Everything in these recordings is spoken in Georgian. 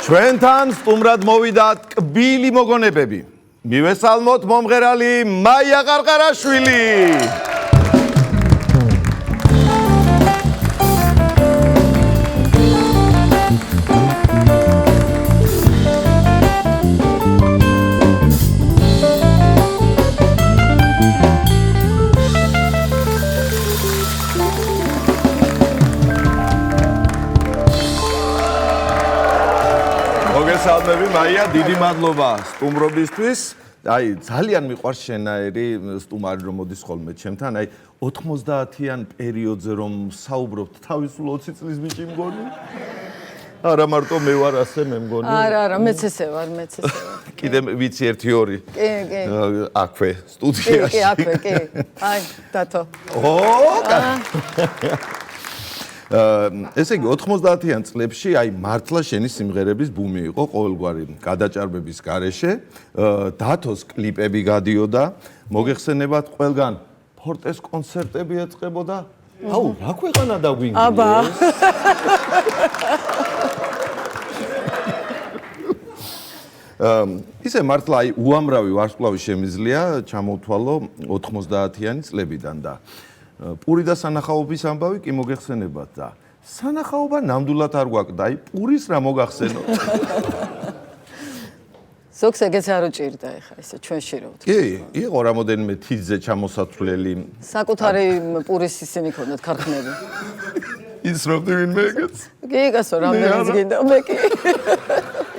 ჩვენთან სტუმრად მოვიდა ტკბილი მოგონებები. მივესალმოთ მომღერალი მაია ყარყარაშვილი. მოგესალმები მაია, დიდი მადლობა სტუმრობისთვის. აი, ძალიან მიყვარს შენაერი სტუმარი რომ მოდის ხოლმე ჩემთან. აი, 90-იან პერიოდზე რომ საუბრობთ, თავისულ 20 წლის ბიჭი მგონი? არა, მარტო მე ვარ ასე, მე მგონი. არა, მეც ესე ვარ. კიდე ვიცი 1-2. კი. აქვე, სტუდიაში. კი, აქვე, კი. აი, დათო. ესე იგი 90-იან წლებში აი მართლა შენი სიმღერების ბუმი იყო ყოველგვარი გადაჭარბების გარეშე. დათოს კლიპები გადიოდა, მოგეხსენებათ ყველგან ფორტეს კონცერტები ეწყებოდა. აუ, რა ქვეყანა დაგვინგრია? აბა. ისე მართლა აი უამრავი ვარსკვლავი შემიძლია ჩამოვთვალო 90-იანი წლებიდან და პური და სანახაობის ამბავი კი მოგეხსენებათ და სანახაობა ნამდვილად არ გვაქვს. აი პურის რა მოგახსენოთ? ზოგს ეგეც არ უჭირდა ეხა ესე ჩვენში რო ვთქვა. კი, იყო რამოდენიმე თიძზე ჩამოსათვლელი. საკუთარი პურის ისინი ქონდათ ქარხნები. იცნობდი ვინმე ეგეც? კი, გასო რამდენიც გინდა მე კი.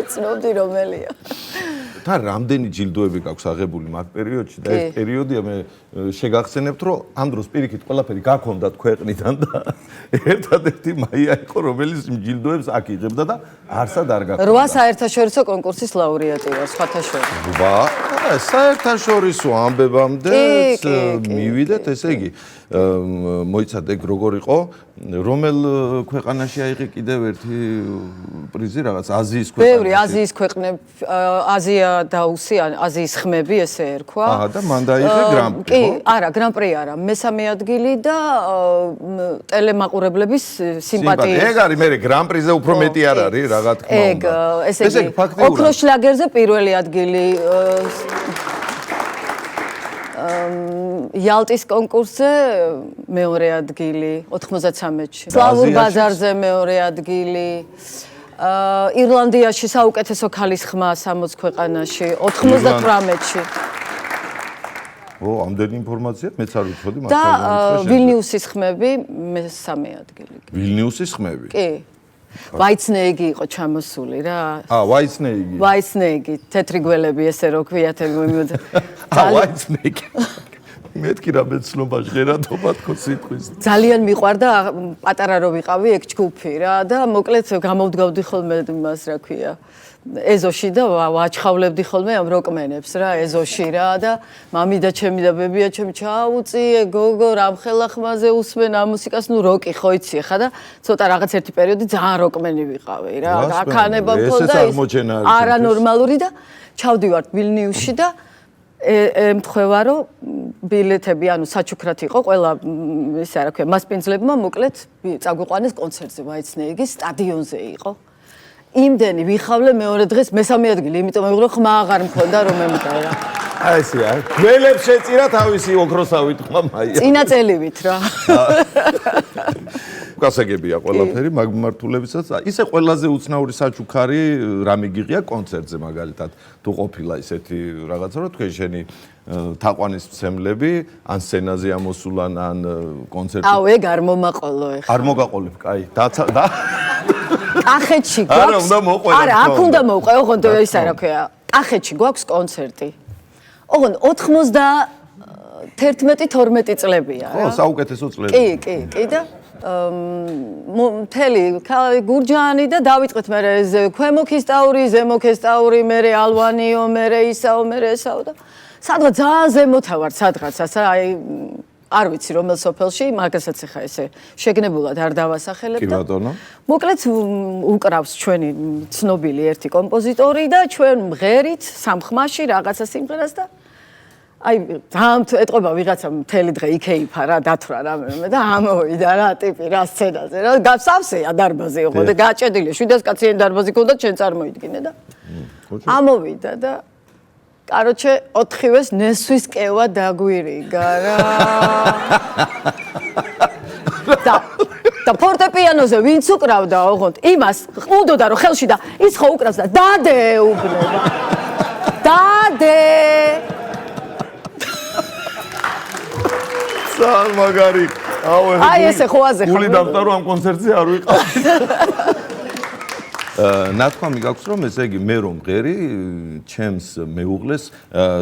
იცნობდი რომელია. და რამდენი ჯილდოები გაქვს აღებული მაგ პერიოდში და ეს პერიოდია მე შეგახსენებთ რომ ამ დროს პირიქით ყველაფერი გაქონდათ ქვეყნიდან და ერთადერთი მაია იყო რომელიც ჯილდოებს აქ იღებდა და არსად არ გაქონდა. 8 საერთაშორისო კონკურსის ლაურეატი ვარ სხვათა შორის. ვა, საერთაშორისო ამბებამდე მივიდეთ, ესე იგი მოიცადე ეგ როგორ იყო, რომელ ქვეყანაში აიღე კიდევ ერთი პრიზი რაღაც აზიის ქვეყანაში. ბევრი აზიის ქვეყნები, აზია დაუსი, აზიის ხმები ესე ერქვა. აჰა, და მან დაიღე გრან-პრი. კი, არა, გრან-პრი არა, მესამე ადგილი და ტელემაყურებლების სიმპათია. ეგ არის, მე გრან-პრიზე უფრო მეტი არ არის, რა თქმა უნდა. ესე იგი, ოქროს შლაგერზე პირველი ადგილი იალტის კონკურსზე მეორე ადგილი 93-ში. სლავურ ბაზარზე მეორე ადგილი. ირლანდიაში საუკეთესო ქალის ხმა 60 ქვეყანაში 98-ში. ამდენი ინფორმაცია მეც არ ვიცოდი და ვილნიუსის ხმები მესამე ადგილი. ვილნიუსის ხმები? კი. ვაიცნეიგი იყო ჩამოსული რა. ვაიცნეიგი. ვაიცნეიგი, თეთრი გველები ესე რო ქვიათ მივიდა. ვაიცნეიგი. მეთქი რა მეცნობა ჟღერადობა თქო სიტყვის. ძალიან მიყვარდა პატარა რო ვიყავი ეგ ჯგუფი რა და მოკლედ გამოვდგავდი ხოლმე იმას რა ქვია. ეზოში და ვაჩხავლებდი ხოლმე ამ როკმენებს რა ეზოში რა და მამი და ჩემი და ბებია ჩემი ჩაუწიე გოგო რამხელა ხმაზე უსმენ ამ მუსიკას ნუ როკი ხო იცი ხა და ცოტა რაღაც ერთი პერიოდი ძალიან როკმენი ვიყავი რა აქანება მქონდა არანორმალური და ჩავდივართ ვილნიუსში და ემთხვევა რომ ბილეთები ანუ საჩუქრად იყო ყველა ისე რა ქვია მასპინძლებმა მოკლედ წაგვიყვანეს კონცერტზე ვაიცნეიგის სტადიონზე იყო იმდენი ვიხავლე მეორე დღეს მესამე ადგილი, იმიტომ რომ ხმა აღარ მქონდა რომ ემიტა რა. აი ესეა. გველებს შეწირა თავისი ოქროსავით ხმა მაია. წინა წელივით რა. გასაგებია ყველაფერი მაგ მართულებისაც. ისე ყველაზე უცნაური საჩუქარი რა მიგიღია კონცერტზე მაგალითად. თუ ყოფილა ისეთი რაღაცა რომ თქვენ შენი თაყვანის მცემლები ან სცენაზე ამოსულან ან კონცერტზე. აუ ეგ არ მომაყოლო ეხლა. არ მოგაყოლებ, კაი. და კახეთში გვაქვს. არა, უნდა მოყვე. არა, აქ უნდა მოყვე, ოღონდ ისა რა ქვია. კახეთში გვაქვს კონცერტი. ოღონდ 91-12 წლებია რა. ხო, საუკეთესო წლები. კი და მთელი გურჯაანი და დავიწყეთ მე ქვემო ქისტაური, ზემო ქისტაური, მე ალვანიო, მე ისაო, მე ესაო და სადღაც ძალიან ზემოთა ვარ, სადღაცას აი არ ვიცი რომელ სოფელში, მაგასაც ახლა ესე შეგნებულად არ დავასახელებ და მოკლედ უკრავს ჩვენი ცნობილი ერთი კომპოზიტორი და ჩვენ მღერით სამხმაში რაღაცა სიმღერას და აი ძალიან ეტყობა ვიღაცა მთელი დღე იქეიფა რა დათვრა რამე და ამოვიდა რა ტიპი რა სცენაზე რა გასავსეა დარბაზი იყო და გაჭედილი 700 კაციანი დარბაზი ქონდა ჩვენ წარმოიდგინე და ამოვიდა და კაროჩე 4-ვეს ნესვის კევა დაგვირიგა რა და ფორტეპიანოზე ვინც უკრავდა ოღონდ იმას უდოდა რომ ხელში და ის ხო უკრავს და დადე უბნება დადე სულ მაგარი აი ესე ხოაზე გული დამტარო ამ კონცერტზე არ ვიყავი ნათქვამი გაქვს რომ ესე იგი მე რომ მღერი ჩემს მეუღლეს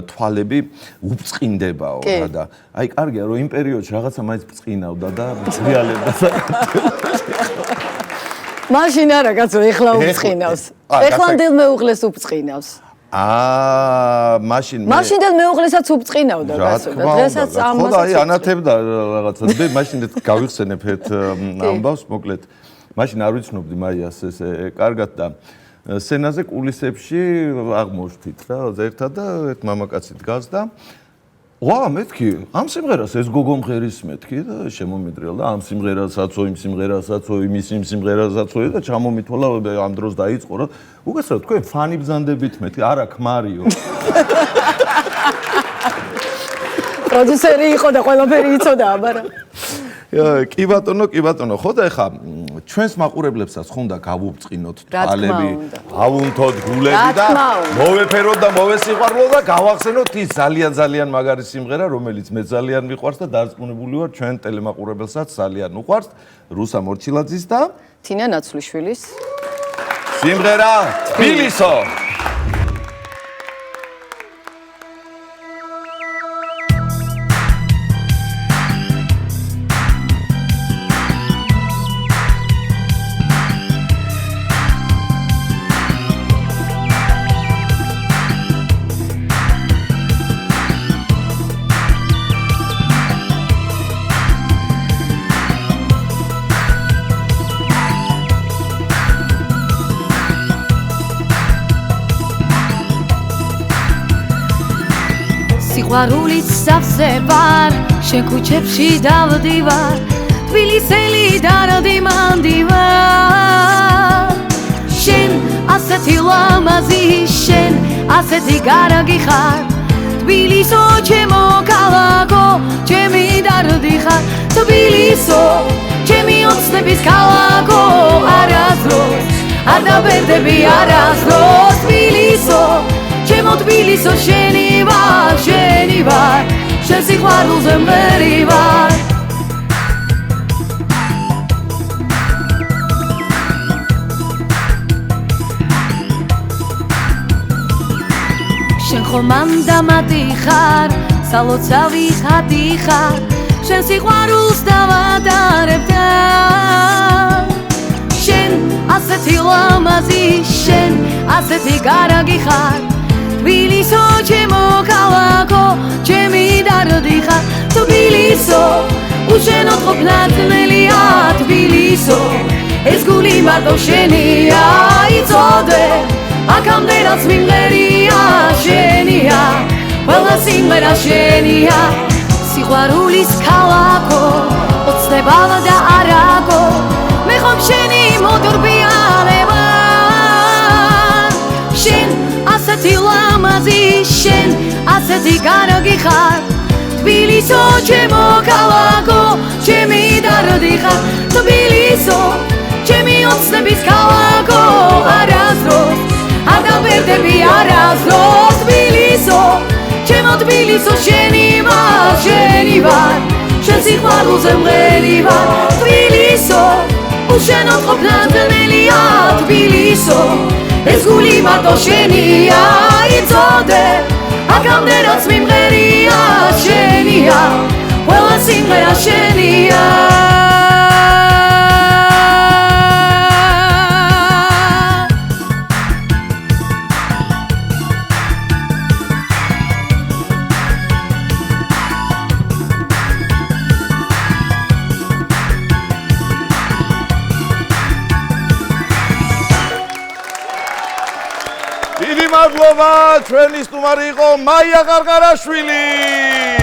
თვალები უბწყინდებაო რა და აი კარგია რომ იმ პერიოდში რაღაცა მაინც ბწყინავდა და რეალებდა მაშინ არა კაცო ეხლა უბწყინავს ეხლანდელ მეუღლეს უბწყინავს მაშინდელ მეუღლესაც უბწყინავდა კაცო და დღესაც ამასაც ხო და აი ანათებდა რაღაცა მე მაშინ გავიხსენებ ერთ ამბავს მოკლედ მაშინ არ ვიცნობდი მაიას ესე კარგად და სცენაზე კულისებში აღმოჩნდით რა ერთად და ერთ მამაკაცი დგას და ვა მეთქი ამ სიმღერას ეს გოგო მღერის მეთქი და შემომიდრიალ და ამ სიმღერასაც იმ სიმღერასაც იმის იმ სიმღერასაც და ჩამომითვალა ამ დროს დაიწყო რა უგასწრებთ თქვენ ფანი ბზანდებით მეთქი არა ქმარიო პროდიუსერი იყო და ყველაფერი იცოდა აბარა კი ბატონო ხო და ეხა ჩვენს მაყურებლებსაც ხონდა გავუბწყინოთ თვალები ავუნთოთ გულები და მოვეფეროთ და მოვესიყვარულოთ და გავახსენოთ ის ძალიან მაგარი სიმღერა რომელიც მე ძალიან მიყვარს და დარწმუნებული ვარ ჩვენ ტელემაყურებელსაც ძალიან უყვარს რუსა მორჩილაძის და თინა ნაცვლიშვილის სიმღერა თბილისო სიყვარულით სავსე ვარ შენ ქუჩებში დავდივარ თბილისელი დარდი მანდივარ შენ ასეთი ლამაზი შენ ასეთი კარგი ხარ თბილისო ჩემო ქალაქო ჩემი დარდი ხარ თბილისო ჩემი ოცნების ქალაქო არასდროს არ დაბერდები არასდროს თბილისო ჩემო თბილისო შენი ვარ შენ სიყვარულზე მღერი ვარ შენ ხომ ამდამადი ხარ სალოცავი ხატი ხარ შენ სიყვარულს დავადარებ და შენ ასეთი ლამაზი შენ ასეთი კარგი ხარ თბილისო ჩემო ქალაქო ჩემი დარდი ხარ თბილისო უშენოდ ყოფნათმელია თბილისო ეს გული მარტო შენია იცოდე აქამდე რაც მიმღერია შენია ყველა სიმღერა შენია სიყვარულის ქალაქო ოცნებალა და არაგო მე ხომ შენი მოდორბიანება შენ ასეთი ლამაზი შენ ასეთი კარგი ხარ თბილისო ჩემო ქალაქო ჩემი დარდი ხარ თბილისო ჩემი ოცნების ქალაქო არასდროს არ დაბერდები არასდროს თბილისო ჩემო თბილისო შენი ვარ შენ სიყვარულზე მღერი ვარ თბილისო უშენოდ ყოფნათმელია თბილისო ეს გული მარტო შენია იცოდე აქამდე რაც მიმღერია შენია ყველა სიმღერა შენია დიდი მადლობა, ჩვენი სტუმარი იყო მაია ყარყარაშვილი.